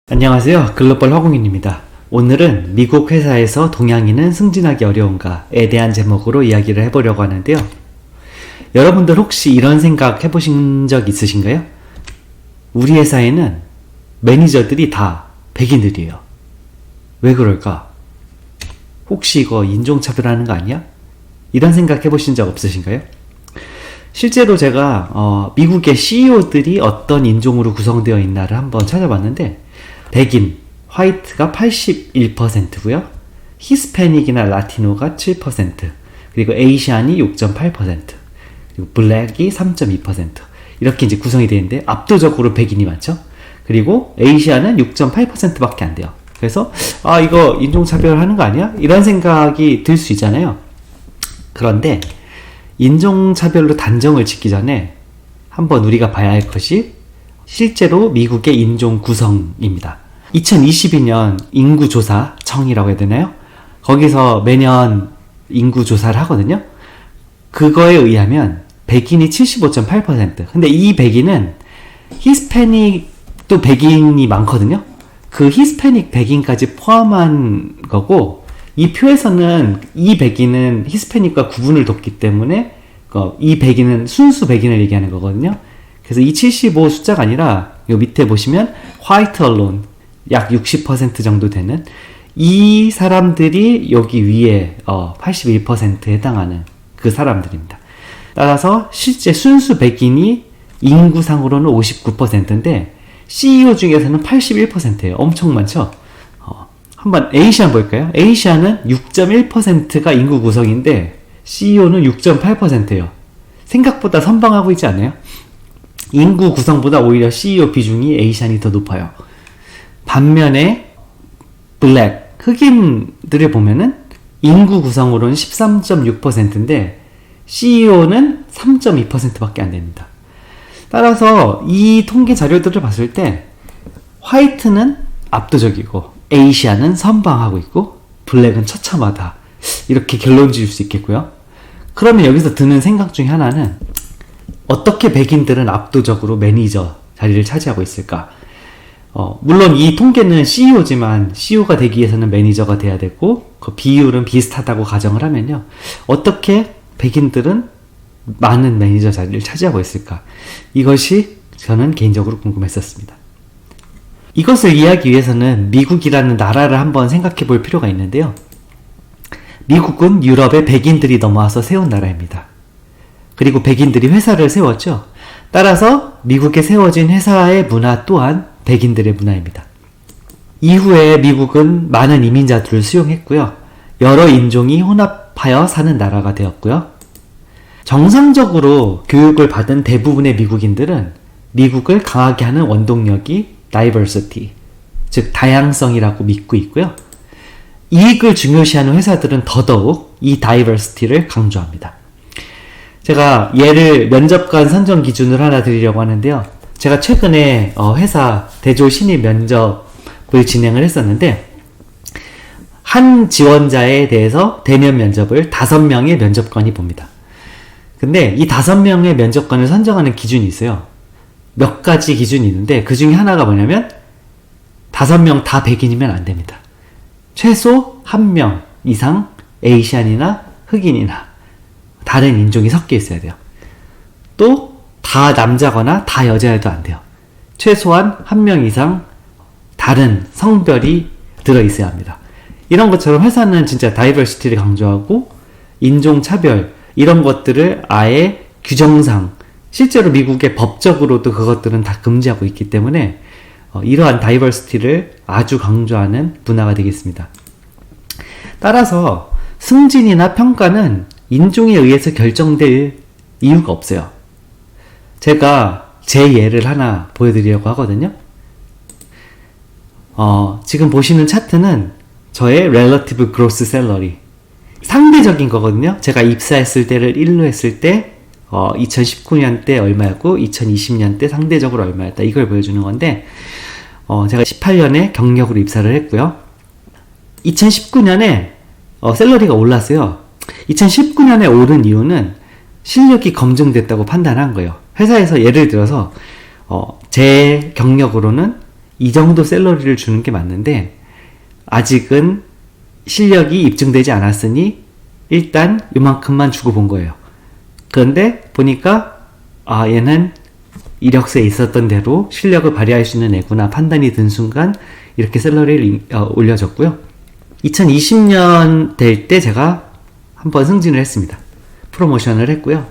안녕하세요. 글로벌 허공인입니다. 오늘은 미국 회사에서 동양인은 승진하기 어려운가에 대한 제목으로 이야기를 해보려고 하는데요. 여러분들 혹시 이런 생각 해보신 적 있으신가요? 우리 회사에는 매니저들이 다 백인들이에요. 왜 그럴까? 혹시 이거 인종차별하는 거 아니야? 이런 생각 해보신 적 없으신가요? 실제로 제가 미국의 CEO들이 어떤 인종으로 구성되어 있나를 한번 찾아봤는데 백인, 화이트가 81%고요. 히스패닉이나 라티노가 7%, 그리고 에이시안이 6.8%, 그리고 블랙이 3.2%. 이렇게 이제 구성이 되는데 압도적으로 백인이 많죠. 그리고 에이시안은 6.8%밖에 안 돼요. 그래서 이거 인종차별하는 거 아니야? 이런 생각이 들 수 있잖아요. 그런데 인종차별로 단정을 짓기 전에 한번 우리가 봐야 할 것이 실제로 미국의 인종 구성입니다. 2022년 인구조사청이라고 해야 되나요? 거기서 매년 인구조사를 하거든요. 그거에 의하면 백인이 75.8%. 근데 이 백인은 히스패닉도 백인이 많거든요. 그 히스패닉 백인까지 포함한 거고, 이 표에서는 이 백인은 히스패닉과 구분을 뒀기 때문에 이 백인은 순수 백인을 얘기하는 거거든요. 그래서 이 75 숫자가 아니라 요 밑에 보시면 화이트 언론 약 60% 정도 되는 이 사람들이 여기 위에 81%에 해당하는 그 사람들입니다. 따라서 실제 순수 백인이 인구상으로는 59%인데 CEO 중에서는 81%예요. 엄청 많죠? 한번 에이시안 볼까요? 에이시안은 6.1%가 인구 구성인데 CEO는 6.8%예요. 생각보다 선방하고 있지 않아요? 인구 구성보다 오히려 CEO 비중이 에이시안이 더 높아요. 반면에 블랙, 흑인들을 보면은 인구 구성으로는 13.6%인데 CEO는 3.2%밖에 안 됩니다. 따라서 이 통계 자료들을 봤을 때 화이트는 압도적이고 에이시안은 선방하고 있고 블랙은 처참하다, 이렇게 결론 지을 수 있겠고요. 그러면 여기서 드는 생각 중에 하나는 어떻게 백인들은 압도적으로 매니저 자리를 차지하고 있을까? 물론 이 통계는 CEO지만 CEO가 되기 위해서는 매니저가 돼야 되고 그 비율은 비슷하다고 가정을 하면요, 어떻게 백인들은 많은 매니저 자리를 차지하고 있을까? 이것이 저는 개인적으로 궁금했었습니다. 이것을 이해하기 위해서는 미국이라는 나라를 한번 생각해 볼 필요가 있는데요. 미국은 유럽에 백인들이 넘어와서 세운 나라입니다. 그리고 백인들이 회사를 세웠죠. 따라서 미국에 세워진 회사의 문화 또한 백인들의 문화입니다. 이후에 미국은 많은 이민자들을 수용했고요. 여러 인종이 혼합하여 사는 나라가 되었고요. 정상적으로 교육을 받은 대부분의 미국인들은 미국을 강하게 하는 원동력이 diversity, 즉 다양성이라고 믿고 있고요. 이익을 중요시하는 회사들은 더더욱 이 diversity를 강조합니다. 제가 예를 면접관 선정 기준을 하나 드리려고 하는데요. 제가 최근에 회사 대졸 신입 면접을 진행을 했었는데 한 지원자에 대해서 대면 면접을 5명의 면접관이 봅니다. 근데 이 5명의 면접관을 선정하는 기준이 있어요. 몇 가지 기준이 있는데 그 중에 하나가 뭐냐면 5명 다 백인이면 안 됩니다. 최소 1명 이상 에이시안이나 흑인이나 다른 인종이 섞여 있어야 돼요. 또 다 남자거나 다 여자여도 안 돼요. 최소한 1명 이상 다른 성별이 들어있어야 합니다. 이런 것처럼 회사는 진짜 다이버시티를 강조하고 인종차별 이런 것들을 아예 규정상, 실제로 미국의 법적으로도 그것들은 다 금지하고 있기 때문에 이러한 다이버시티를 아주 강조하는 문화가 되겠습니다. 따라서 승진이나 평가는 인종에 의해서 결정될 이유가 없어요. 제가 제 예를 하나 보여드리려고 하거든요. 지금 보시는 차트는 저의 Relative Gross Salary, 상대적인 거거든요. 제가 입사했을 때를 1로 했을 때 2019년 때 얼마였고 2020년 때 상대적으로 얼마였다, 이걸 보여주는 건데 제가 18년에 경력으로 입사를 했고요. 2019년에 샐러리가 올랐어요. 2019년에 오른 이유는 실력이 검증됐다고 판단한 거예요. 회사에서 예를 들어서 제 경력으로는 이 정도 샐러리를 주는 게 맞는데 아직은 실력이 입증되지 않았으니 일단 이만큼만 주고 본 거예요. 그런데 보니까 얘는 이력서에 있었던 대로 실력을 발휘할 수 있는 애구나 판단이 든 순간 이렇게 샐러리를 올려줬고요. 2020년 될 때 제가 한번 승진을 했습니다. 프로모션을 했고요.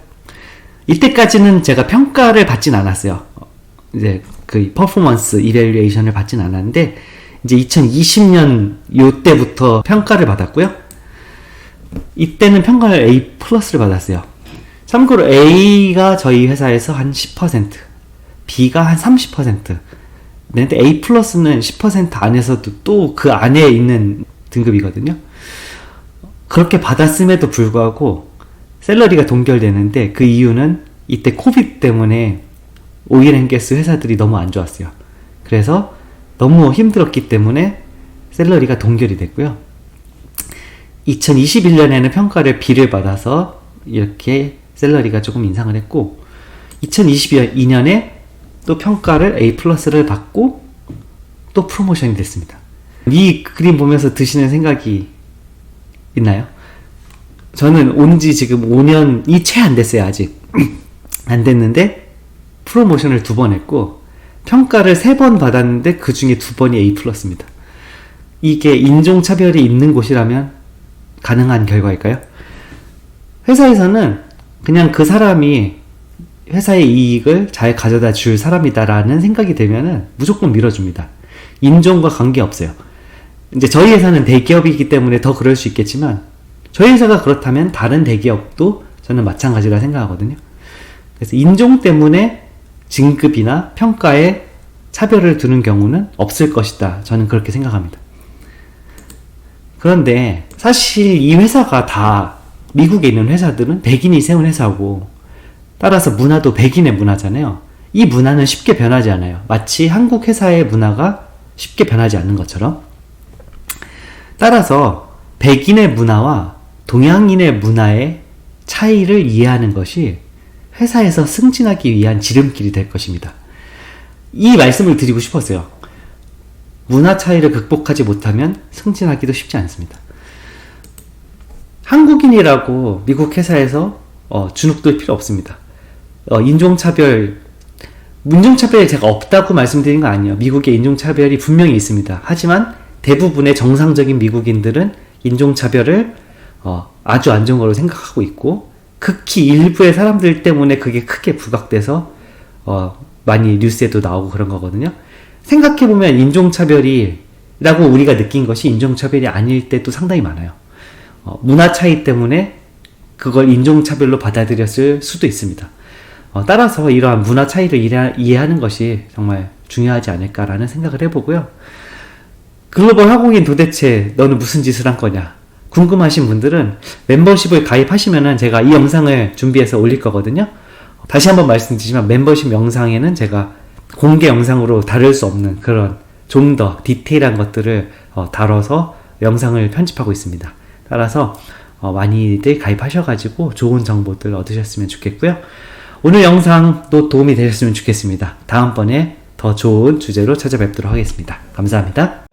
이때까지는 제가 평가를 받진 않았어요. 이제 그 퍼포먼스 이밸류에이션을 받진 않았는데 이제 2020년 요때부터 평가를 받았고요. 이때는 평가를 A 플러스를 받았어요. 참고로 A가 저희 회사에서 한 10%, B가 한 30%. 근데 A 플러스는 10% 안에서도 또 그 안에 있는 등급이거든요. 그렇게 받았음에도 불구하고 샐러리가 동결되는데 그 이유는 이때 코비드 때문에 오일앤가스 회사들이 너무 안 좋았어요. 그래서 너무 힘들었기 때문에 샐러리가 동결이 됐고요. 2021년에는 평가를 B를 받아서 이렇게 샐러리가 조금 인상을 했고 2022년에 또 평가를 A 플러스를 받고 또 프로모션이 됐습니다. 이 그림 보면서 드시는 생각이 있나요? 저는 온 지 지금 5년이 채 안 됐어요. 아직 안 됐는데 프로모션을 2번 했고 평가를 3번 받았는데 그 중에 2번이 A 플러스입니다. 이게 인종차별이 있는 곳이라면 가능한 결과일까요? 회사에서는 그냥 그 사람이 회사의 이익을 잘 가져다 줄 사람이다라는 생각이 되면은 무조건 밀어줍니다. 인종과 관계없어요. 이제 저희 회사는 대기업이기 때문에 더 그럴 수 있겠지만 저희 회사가 그렇다면 다른 대기업도 저는 마찬가지라 생각하거든요. 그래서 인종 때문에 진급이나 평가에 차별을 두는 경우는 없을 것이다. 저는 그렇게 생각합니다. 그런데 사실 이 회사가 다 미국에 있는 회사들은 백인이 세운 회사고 따라서 문화도 백인의 문화잖아요. 이 문화는 쉽게 변하지 않아요. 마치 한국 회사의 문화가 쉽게 변하지 않는 것처럼. 따라서 백인의 문화와 동양인의 문화의 차이를 이해하는 것이 회사에서 승진하기 위한 지름길이 될 것입니다. 이 말씀을 드리고 싶었어요. 문화 차이를 극복하지 못하면 승진하기도 쉽지 않습니다. 한국인이라고 미국 회사에서 주눅들 필요 없습니다. 인종차별이 제가 없다고 말씀드린 거 아니에요. 미국에 인종차별이 분명히 있습니다. 하지만 대부분의 정상적인 미국인들은 인종차별을 아주 안 좋은 걸로 생각하고 있고 극히 일부의 사람들 때문에 그게 크게 부각돼서 많이 뉴스에도 나오고 그런 거거든요. 생각해보면 인종차별이라고 우리가 느낀 것이 인종차별이 아닐 때도 상당히 많아요. 문화 차이 때문에 그걸 인종차별로 받아들였을 수도 있습니다. 따라서 이러한 문화 차이를 이해하는 것이 정말 중요하지 않을까라는 생각을 해보고요. 글로벌 화공인 도대체 너는 무슨 짓을 한 거냐 궁금하신 분들은 멤버십을 가입하시면은 제가 이 영상을 준비해서 올릴 거거든요. 다시 한번 말씀드리지만 멤버십 영상에는 제가 공개 영상으로 다룰 수 없는 그런 좀 더 디테일한 것들을 다뤄서 영상을 편집하고 있습니다. 따라서 많이들 가입하셔가지고 좋은 정보들 얻으셨으면 좋겠고요. 오늘 영상도 도움이 되셨으면 좋겠습니다. 다음번에 더 좋은 주제로 찾아뵙도록 하겠습니다. 감사합니다.